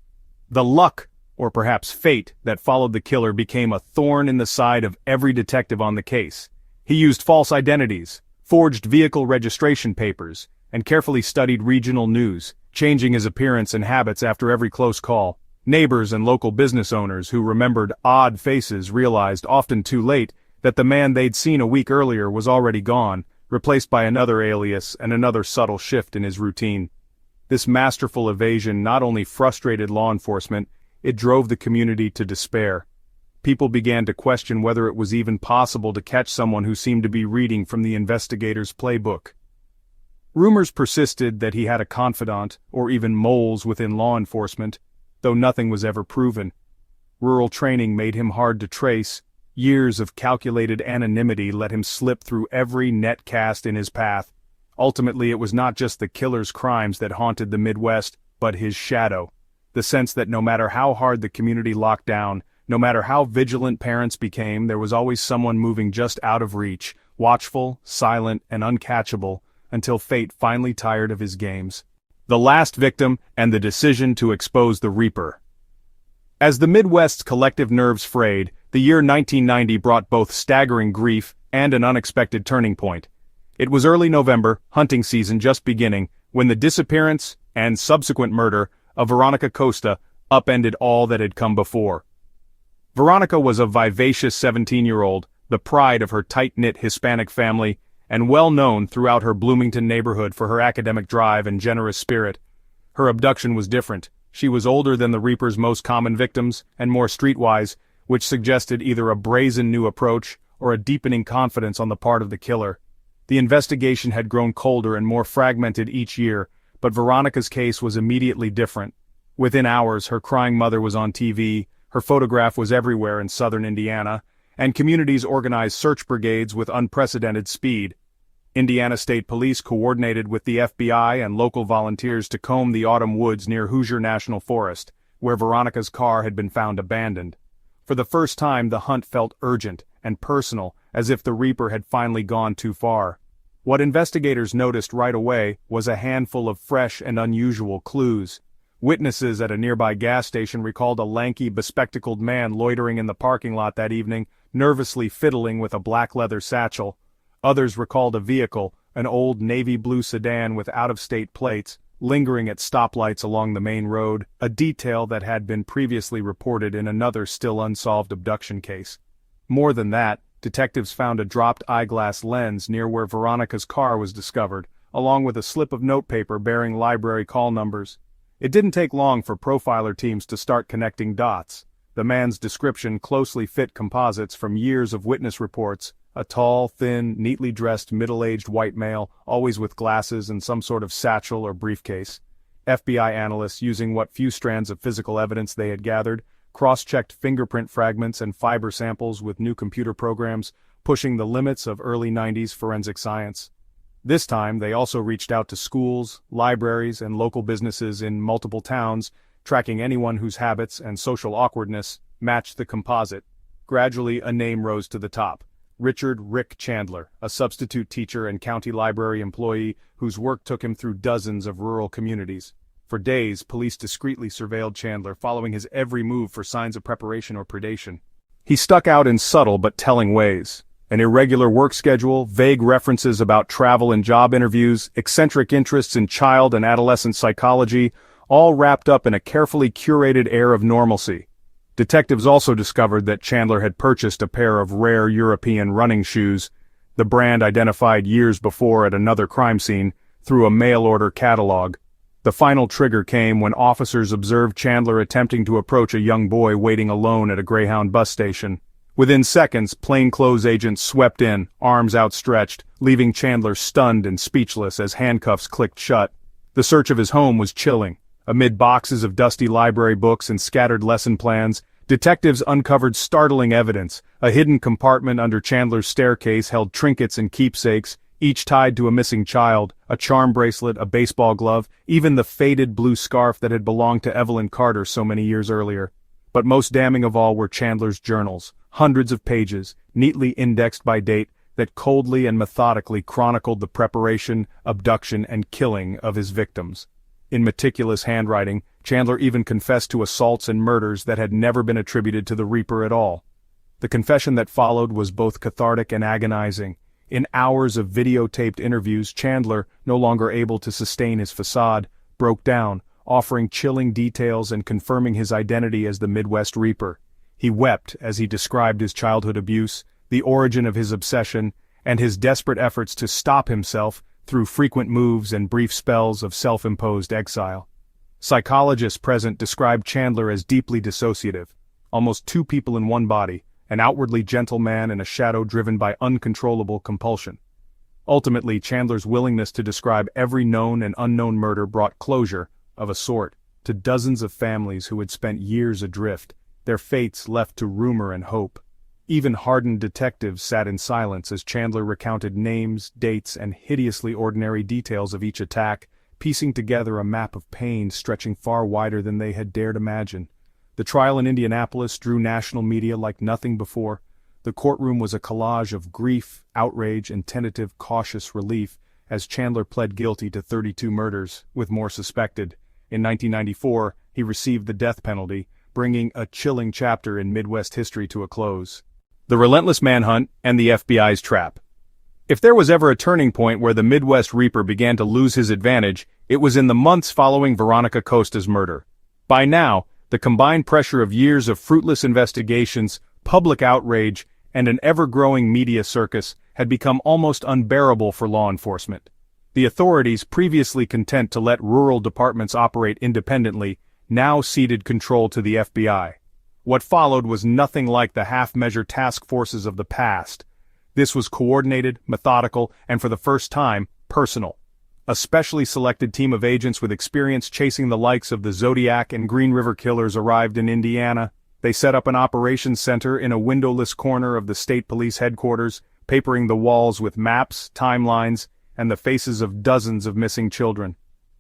The luck, or perhaps fate, that followed the killer became a thorn in the side of every detective on the case. He used false identities, forged vehicle registration papers, and carefully studied regional news, changing his appearance and habits after every close call. Neighbors and local business owners who remembered odd faces realized, often too late, that the man they'd seen a week earlier was already gone, replaced by another alias and another subtle shift in his routine. This masterful evasion not only frustrated law enforcement, it drove the community to despair. People began to question whether it was even possible to catch someone who seemed to be reading from the investigator's playbook. Rumors persisted that he had a confidant, or even moles within law enforcement, though nothing was ever proven. Rural training made him hard to trace. Years of calculated anonymity let him slip through every net cast in his path. Ultimately, it was not just the killer's crimes that haunted the Midwest, but his shadow. The sense that no matter how hard the community locked down, no matter how vigilant parents became, there was always someone moving just out of reach, watchful, silent, and uncatchable, until fate finally tired of his games. The last victim, and the decision to expose the Reaper. As the Midwest's collective nerves frayed, the year 1990 brought both staggering grief and an unexpected turning point. It was early November, hunting season just beginning, when the disappearance, and subsequent murder, of Veronica Costa upended all that had come before. Veronica was a vivacious 17-year-old, the pride of her tight-knit Hispanic family, and well known throughout her Bloomington neighborhood for her academic drive and generous spirit. Her abduction was different. She was older than the Reaper's most common victims, and more streetwise, which suggested either a brazen new approach or a deepening confidence on the part of the killer. The investigation had grown colder and more fragmented each year, but Veronica's case was immediately different. Within hours, her crying mother was on TV, her photograph was everywhere in southern Indiana, and communities organized search brigades with unprecedented speed. Indiana State Police coordinated with the FBI and local volunteers to comb the autumn woods near Hoosier National Forest, where Veronica's car had been found abandoned. For the first time, the hunt felt urgent and personal, as if the Reaper had finally gone too far. What investigators noticed right away was a handful of fresh and unusual clues. Witnesses at a nearby gas station recalled a lanky, bespectacled man loitering in the parking lot that evening, nervously fiddling with a black leather satchel. Others recalled a vehicle, an old navy blue sedan with out-of-state plates, lingering at stoplights along the main road, a detail that had been previously reported in another still unsolved abduction case. More than that, detectives found a dropped eyeglass lens near where Veronica's car was discovered, along with a slip of notepaper bearing library call numbers. It didn't take long for profiler teams to start connecting dots. The man's description closely fit composites from years of witness reports: a tall, thin, neatly dressed middle-aged white male, always with glasses and some sort of satchel or briefcase. FBI analysts, using what few strands of physical evidence they had gathered, cross-checked fingerprint fragments and fiber samples with new computer programs, pushing the limits of early 90s forensic science. This time, they also reached out to schools, libraries, and local businesses in multiple towns, tracking anyone whose habits and social awkwardness matched the composite. Gradually, a name rose to the top: Richard "Rick" Chandler, a substitute teacher and county library employee whose work took him through dozens of rural communities. For days, police discreetly surveilled Chandler, following his every move for signs of preparation or predation. He stuck out in subtle but telling ways. An irregular work schedule, vague references about travel and job interviews, eccentric interests in child and adolescent psychology, all wrapped up in a carefully curated air of normalcy. Detectives also discovered that Chandler had purchased a pair of rare European running shoes, the brand identified years before at another crime scene, through a mail-order catalog. The final trigger came when officers observed Chandler attempting to approach a young boy waiting alone at a Greyhound bus station. Within seconds, plainclothes agents swept in, arms outstretched, leaving Chandler stunned and speechless as handcuffs clicked shut. The search of his home was chilling. Amid boxes of dusty library books and scattered lesson plans, detectives uncovered startling evidence. A hidden compartment under Chandler's staircase held trinkets and keepsakes, each tied to a missing child: a charm bracelet, a baseball glove, even the faded blue scarf that had belonged to Evelyn Carter so many years earlier. But most damning of all were Chandler's journals, hundreds of pages, neatly indexed by date, that coldly and methodically chronicled the preparation, abduction, and killing of his victims. In meticulous handwriting, Chandler even confessed to assaults and murders that had never been attributed to the Reaper at all. The confession that followed was both cathartic and agonizing. In hours of videotaped interviews, Chandler, no longer able to sustain his facade, broke down, offering chilling details and confirming his identity as the Midwest Reaper. He wept as he described his childhood abuse, the origin of his obsession, and his desperate efforts to stop himself through frequent moves and brief spells of self-imposed exile. Psychologists present described Chandler as deeply dissociative, almost two people in one body, an outwardly gentle man in a shadow driven by uncontrollable compulsion. Ultimately, Chandler's willingness to describe every known and unknown murder brought closure, of a sort, to dozens of families who had spent years adrift, their fates left to rumor and hope. Even hardened detectives sat in silence as Chandler recounted names, dates, and hideously ordinary details of each attack, piecing together a map of pain stretching far wider than they had dared imagine. The trial in Indianapolis drew national media like nothing before. The courtroom was a collage of grief, outrage, and tentative, cautious relief as Chandler pled guilty to 32 murders, with more suspected. In 1994, he received the death penalty, bringing a chilling chapter in Midwest history to a close. The relentless manhunt and the FBI's trap. If there was ever a turning point where the Midwest Reaper began to lose his advantage, it was in the months following Veronica Costa's murder. By now, the combined pressure of years of fruitless investigations, public outrage, and an ever-growing media circus had become almost unbearable for law enforcement. The authorities, previously content to let rural departments operate independently, now ceded control to the FBI. What followed was nothing like the half-measure task forces of the past. This was coordinated, methodical, and for the first time, personal. A specially selected team of agents with experience chasing the likes of the Zodiac and Green River Killers arrived in Indiana. They set up an operations center in a windowless corner of the state police headquarters, papering the walls with maps, timelines, and the faces of dozens of missing children.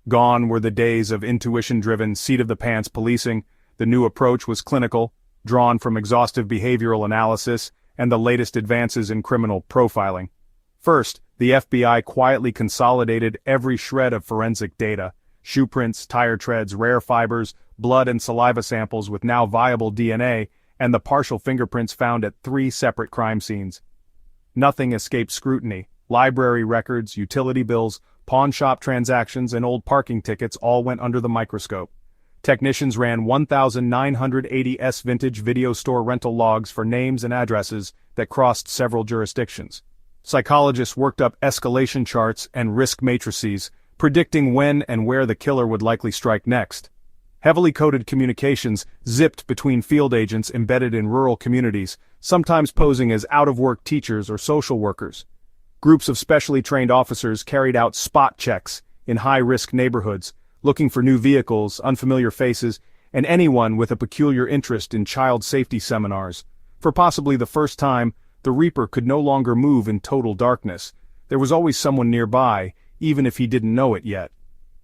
Gone were the days of intuition-driven, seat-of-the-pants policing. The new approach was clinical, drawn from exhaustive behavioral analysis and the latest advances in criminal profiling. First, the FBI quietly consolidated every shred of forensic data: shoe prints, tire treads, rare fibers, blood and saliva samples with now viable DNA, and the partial fingerprints found at 3 separate crime scenes. Nothing escaped scrutiny. Library records, utility bills, pawn shop transactions, and old parking tickets all went under the microscope. Technicians ran 1,980 vintage video store rental logs for names and addresses that crossed several jurisdictions. Psychologists worked up escalation charts and risk matrices, predicting when and where the killer would likely strike next. Heavily coded communications zipped between field agents embedded in rural communities, sometimes posing as out-of-work teachers or social workers. Groups of specially trained officers carried out spot checks in high-risk neighborhoods, looking for new vehicles, unfamiliar faces, and anyone with a peculiar interest in child safety seminars. For possibly the first time, the Reaper could no longer move in total darkness. There was always someone nearby, even if he didn't know it yet.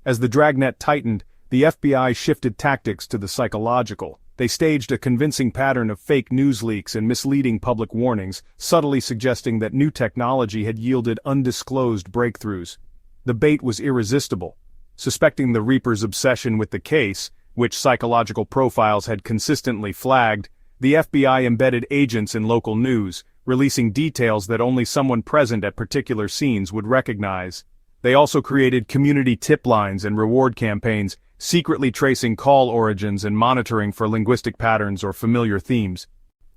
As the dragnet tightened, the FBI shifted tactics to the psychological. They staged a convincing pattern of fake news leaks and misleading public warnings, subtly suggesting that new technology had yielded undisclosed breakthroughs. The bait was irresistible. Suspecting the Reaper's obsession with the case, which psychological profiles had consistently flagged, the FBI embedded agents in local news, releasing details that only someone present at particular scenes would recognize. They also created community tip lines and reward campaigns, secretly tracing call origins and monitoring for linguistic patterns or familiar themes.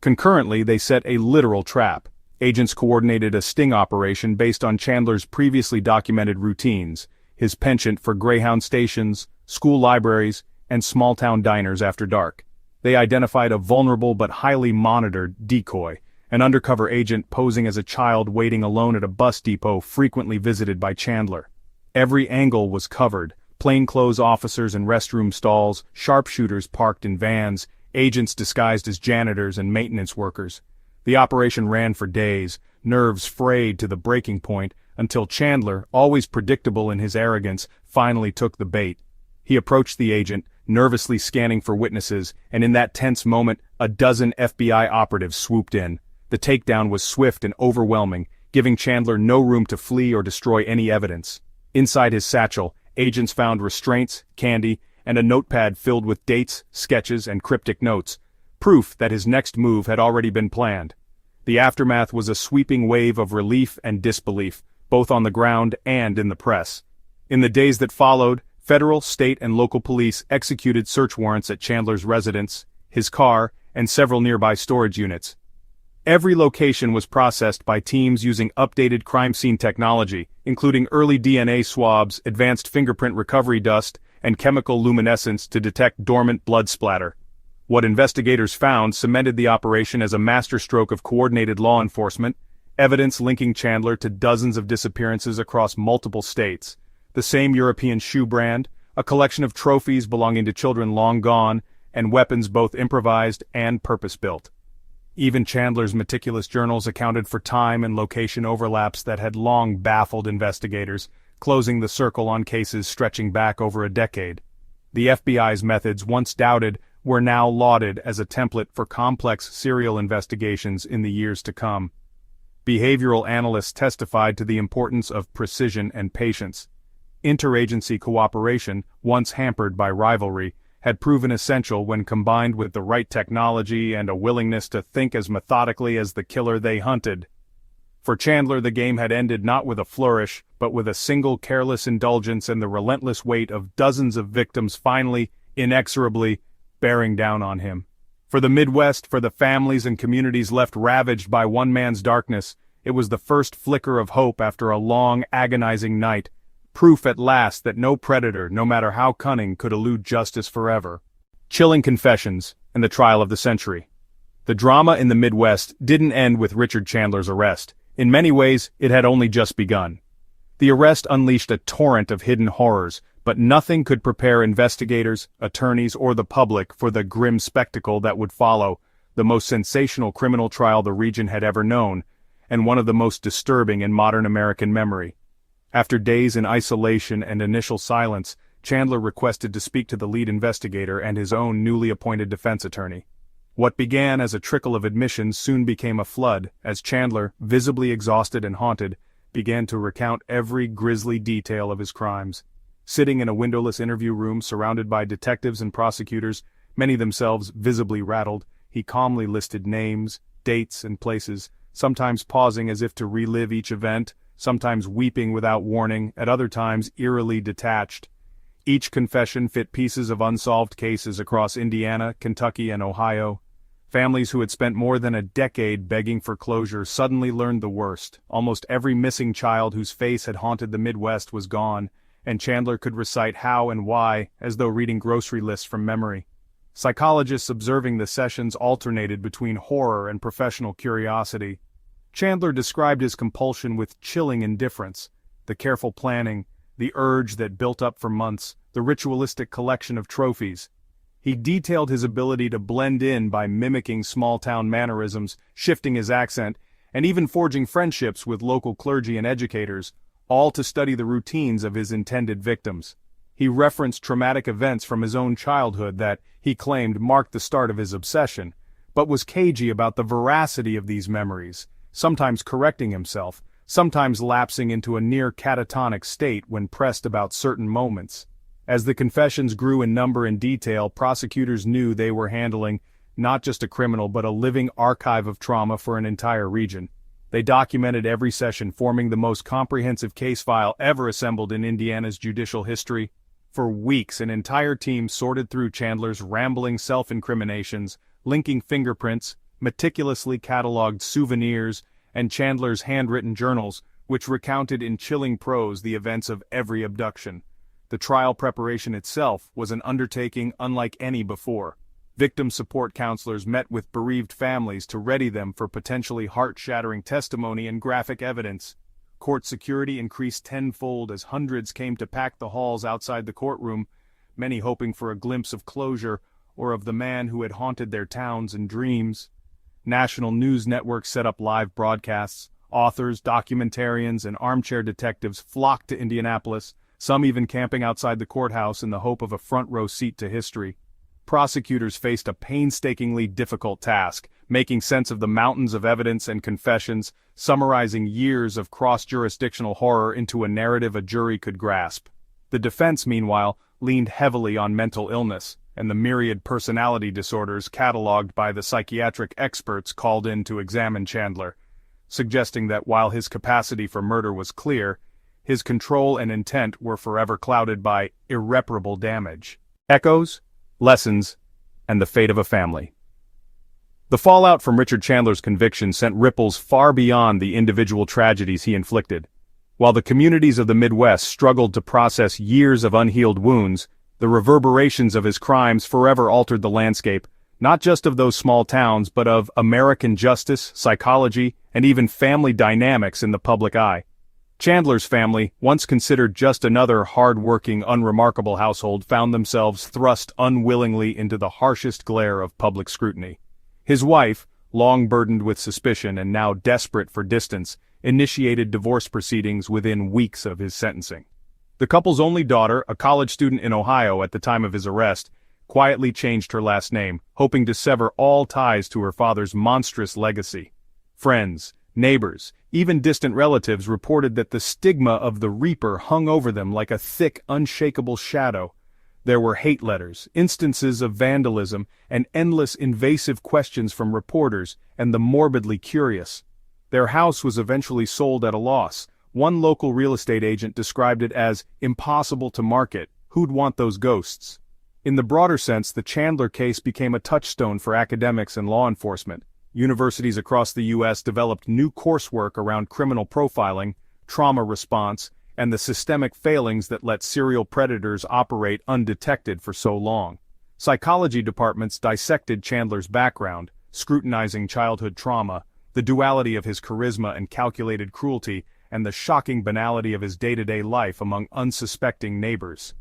Concurrently, they set a literal trap. Agents coordinated a sting operation based on Chandler's previously documented routines: his penchant for Greyhound stations, school libraries, and small-town diners after dark. They identified a vulnerable but highly monitored decoy, an undercover agent posing as a child waiting alone at a bus depot frequently visited by Chandler. Every angle was covered: plainclothes officers in restroom stalls, sharpshooters parked in vans, agents disguised as janitors and maintenance workers. The operation ran for days, nerves frayed to the breaking point, until Chandler, always predictable in his arrogance, finally took the bait. He approached the agent, nervously scanning for witnesses, and in that tense moment, a dozen FBI operatives swooped in. The takedown was swift and overwhelming, giving Chandler no room to flee or destroy any evidence. Inside his satchel, agents found restraints, candy, and a notepad filled with dates, sketches, and cryptic notes, proof that his next move had already been planned. The aftermath was a sweeping wave of relief and disbelief, both on the ground and in the press. In the days that followed, federal, state, and local police executed search warrants at Chandler's residence, his car, and several nearby storage units. Every location was processed by teams using updated crime scene technology, including early DNA swabs, advanced fingerprint recovery dust, and chemical luminescence to detect dormant blood splatter. What investigators found cemented the operation as a masterstroke of coordinated law enforcement, evidence linking Chandler to dozens of disappearances across multiple states, the same European shoe brand, a collection of trophies belonging to children long gone, and weapons both improvised and purpose-built. Even Chandler's meticulous journals accounted for time and location overlaps that had long baffled investigators, closing the circle on cases stretching back over a decade. The FBI's methods, once doubted, were now lauded as a template for complex serial investigations in the years to come. Behavioral analysts testified to the importance of precision and patience. Interagency cooperation, once hampered by rivalry, had proven essential when combined with the right technology and a willingness to think as methodically as the killer they hunted. For Chandler, the game had ended not with a flourish, but with a single careless indulgence and the relentless weight of dozens of victims finally, inexorably, bearing down on him. For the Midwest, for the families and communities left ravaged by one man's darkness, it was the first flicker of hope after a long, agonizing night, proof at last that no predator, no matter how cunning, could elude justice forever. Chilling confessions, and the trial of the century. The drama in the Midwest didn't end with Richard Chandler's arrest. In many ways, it had only just begun. The arrest unleashed a torrent of hidden horrors, but nothing could prepare investigators, attorneys, or the public for the grim spectacle that would follow, the most sensational criminal trial the region had ever known, and one of the most disturbing in modern American memory. After days in isolation and initial silence, Chandler requested to speak to the lead investigator and his own newly appointed defense attorney. What began as a trickle of admissions soon became a flood, as Chandler, visibly exhausted and haunted, began to recount every grisly detail of his crimes. Sitting in a windowless interview room surrounded by detectives and prosecutors, many themselves visibly rattled, he calmly listed names, dates, and places, sometimes pausing as if to relive each event, sometimes weeping without warning, at other times eerily detached. Each confession fit pieces of unsolved cases across Indiana, Kentucky, and Ohio. Families who had spent more than a decade begging for closure suddenly learned the worst. Almost every missing child whose face had haunted the Midwest was gone, and Chandler could recite how and why, as though reading grocery lists from memory. Psychologists observing the sessions alternated between horror and professional curiosity. Chandler described his compulsion with chilling indifference, the careful planning, the urge that built up for months, the ritualistic collection of trophies. He detailed his ability to blend in by mimicking small-town mannerisms, shifting his accent, and even forging friendships with local clergy and educators, all to study the routines of his intended victims. He referenced traumatic events from his own childhood that, he claimed, marked the start of his obsession, but was cagey about the veracity of these memories, sometimes correcting himself, sometimes lapsing into a near catatonic state when pressed about certain moments. As the confessions grew in number and detail, prosecutors knew they were handling not just a criminal but a living archive of trauma for an entire region. They documented every session, forming the most comprehensive case file ever assembled in Indiana's judicial history. For weeks, an entire team sorted through Chandler's rambling self-incriminations, linking fingerprints, meticulously cataloged souvenirs, and Chandler's handwritten journals, which recounted in chilling prose the events of every abduction. The trial preparation itself was an undertaking unlike any before. Victim support counselors met with bereaved families to ready them for potentially heart-shattering testimony and graphic evidence. Court security increased tenfold as hundreds came to pack the halls outside the courtroom, many hoping for a glimpse of closure or of the man who had haunted their towns and dreams. National news networks set up live broadcasts. Authors, documentarians, and armchair detectives flocked to Indianapolis, some even camping outside the courthouse in the hope of a front-row seat to history. Prosecutors faced a painstakingly difficult task, making sense of the mountains of evidence and confessions, summarizing years of cross-jurisdictional horror into a narrative a jury could grasp. The defense, meanwhile, leaned heavily on mental illness, and the myriad personality disorders cataloged by the psychiatric experts called in to examine Chandler, suggesting that while his capacity for murder was clear, his control and intent were forever clouded by irreparable damage. Echoes, lessons, and the fate of a family. The fallout from Richard Chandler's conviction sent ripples far beyond the individual tragedies he inflicted. While the communities of the Midwest struggled to process years of unhealed wounds, the reverberations of his crimes forever altered the landscape, not just of those small towns but of American justice, psychology, and even family dynamics in the public eye. Chandler's family, once considered just another hard-working, unremarkable household, found themselves thrust unwillingly into the harshest glare of public scrutiny. His wife, long burdened with suspicion and now desperate for distance, initiated divorce proceedings within weeks of his sentencing. The couple's only daughter, a college student in Ohio at the time of his arrest, quietly changed her last name, hoping to sever all ties to her father's monstrous legacy. Friends, neighbors, even distant relatives reported that the stigma of the Reaper hung over them like a thick, unshakable shadow. There were hate letters, instances of vandalism, and endless invasive questions from reporters and the morbidly curious. Their house was eventually sold at a loss. One local real estate agent described it as impossible to market. Who'd want those ghosts? In the broader sense, the Chandler case became a touchstone for academics and law enforcement. Universities across the U.S. developed new coursework around criminal profiling, trauma response, and the systemic failings that let serial predators operate undetected for so long. Psychology departments dissected Chandler's background, scrutinizing childhood trauma, the duality of his charisma and calculated cruelty, and the shocking banality of his day-to-day life among unsuspecting neighbors.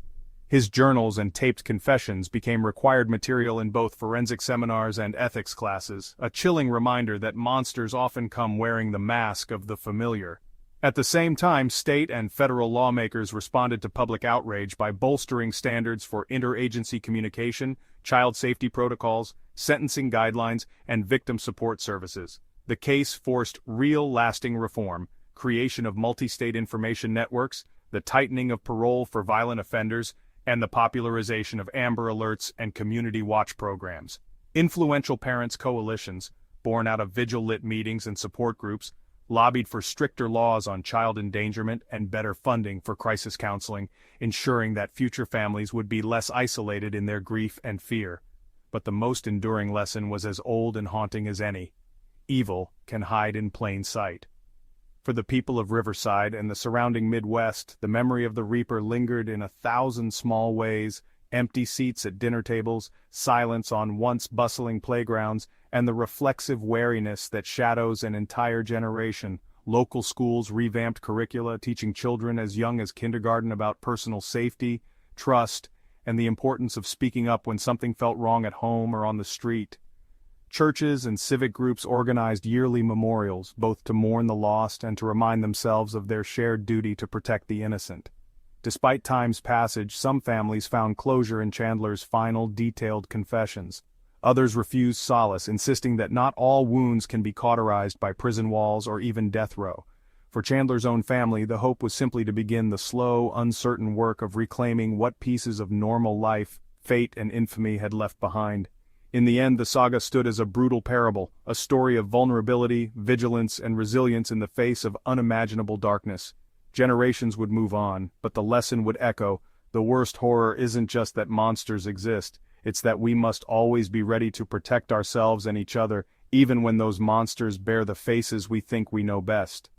His journals and taped confessions became required material in both forensic seminars and ethics classes, a chilling reminder that monsters often come wearing the mask of the familiar. At the same time, state and federal lawmakers responded to public outrage by bolstering standards for interagency communication, child safety protocols, sentencing guidelines, and victim support services. The case forced real lasting reform, creation of multi-state information networks, the tightening of parole for violent offenders, and the popularization of Amber Alerts and community watch programs. Influential parents' coalitions, born out of vigil-lit meetings and support groups, lobbied for stricter laws on child endangerment and better funding for crisis counseling, ensuring that future families would be less isolated in their grief and fear. But the most enduring lesson was as old and haunting as any. Evil can hide in plain sight. For the people of Riverside and the surrounding Midwest, the memory of the Reaper lingered in 1,000 small ways: empty seats at dinner tables, silence on once bustling playgrounds, and the reflexive wariness that shadows an entire generation. Local schools revamped curricula, teaching children as young as kindergarten about personal safety, trust, and the importance of speaking up when something felt wrong at home or on the street. Churches and civic groups organized yearly memorials, both to mourn the lost and to remind themselves of their shared duty to protect the innocent. Despite time's passage, some families found closure in Chandler's final, detailed confessions. Others refused solace, insisting that not all wounds can be cauterized by prison walls or even death row. For Chandler's own family, the hope was simply to begin the slow, uncertain work of reclaiming what pieces of normal life, fate, and infamy had left behind. In the end, the saga stood as a brutal parable, a story of vulnerability, vigilance, and resilience in the face of unimaginable darkness. Generations would move on, but the lesson would echo: the worst horror isn't just that monsters exist, it's that we must always be ready to protect ourselves and each other, even when those monsters bear the faces we think we know best.